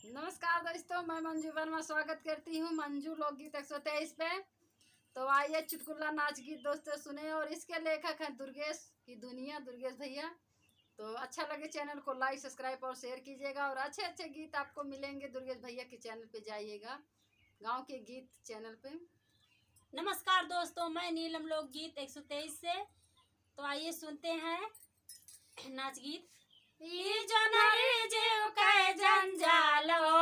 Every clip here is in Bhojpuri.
नमस्कार दोस्तों, मैं मंजू वर्मा स्वागत करती हूँ मंजू लोकगीत 123 पे। तो आइए चुटकुला नाच गीत दोस्तों सुने। और इसके लेखक हैं दुर्गेश की दुनिया, दुर्गेश भैया। तो अच्छा लगे चैनल को लाइक सब्सक्राइब और शेयर कीजिएगा। और अच्छे अच्छे गीत आपको मिलेंगे दुर्गेश भैया के चैनल पे, जाइएगा गाँव के गीत चैनल पे। नमस्कार दोस्तों, मैं नीलम लोकगीत 123 से। तो आइए सुनते हैं नाच गीत। ई जोनहरी जीव के जंजाल हो,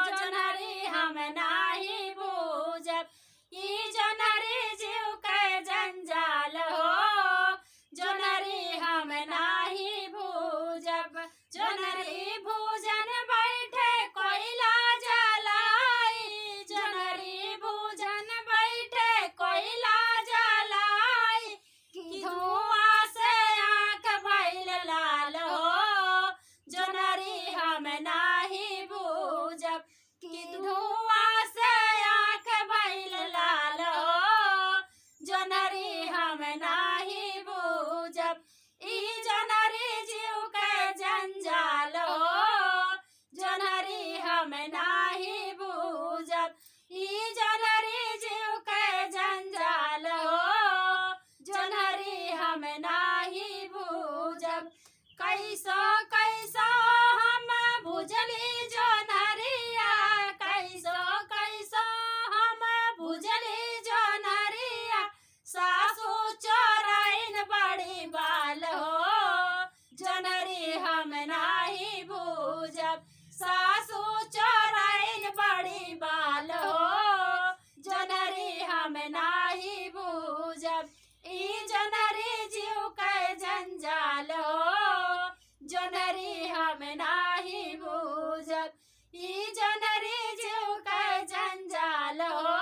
जोनहरी हम नाही बूझब। ई जोनहरी जीव के जंजाल हो, जोनहरी हम नाही बूझब। जोनहरी भूजन बैठे कोयला जलाई, जोनहरी भूजन बैठे कोयला जलाई। कि धुआं से आँख भइल लाल हो, जोनहरी हम नाही बूझब। कि धुआं से आँख भइल लाल हो, जोनहरी हम नाही बूझब। ई जोनहरी जीव के जंजाल हो, जोनहरी हम नाही बूझब। ई जोनहरी जीव के जंजाल हो, जोनहरी हम नाही बूझब। कैसो कैसो हम बुझली जोनहरिया, कैसो कैसो हम बुझली जोनहरिया। सासू चोराइन बड़ी बाल हो, जोनहरी हम नाही बूझब। सासू चोराइन बड़ी बाल हो, जोनहरी हम नाही बूझब। ई जोनहरी जीव के जंजाल हो, जोनहरी हम नाही बूझब। ई जोनहरी जीव के जंजाल हो,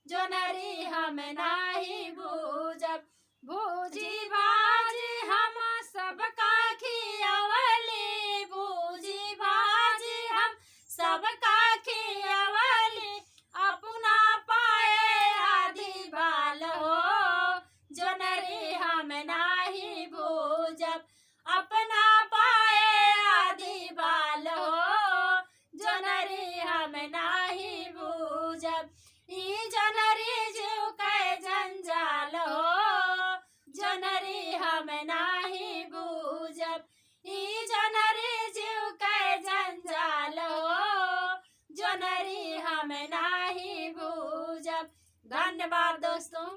जोनहरी हम नाही बूझब। भूजी भाजी हम सबका खियवली, भूजी भाजी हम सबका खियवली। अपना पाए आधी बाल हो, जोनहरी हम नाही बूझब। अपना पाए आधी बाल हो, जोनहरी हम नाही बूझब। ई जोनहरी जीव के जंजाल हो, जोनहरी हम नाही बूझब। ई जोनहरी जीव के जंजाल हो, जोनहरी हम नाही बूझब। धन्यवाद दोस्तों।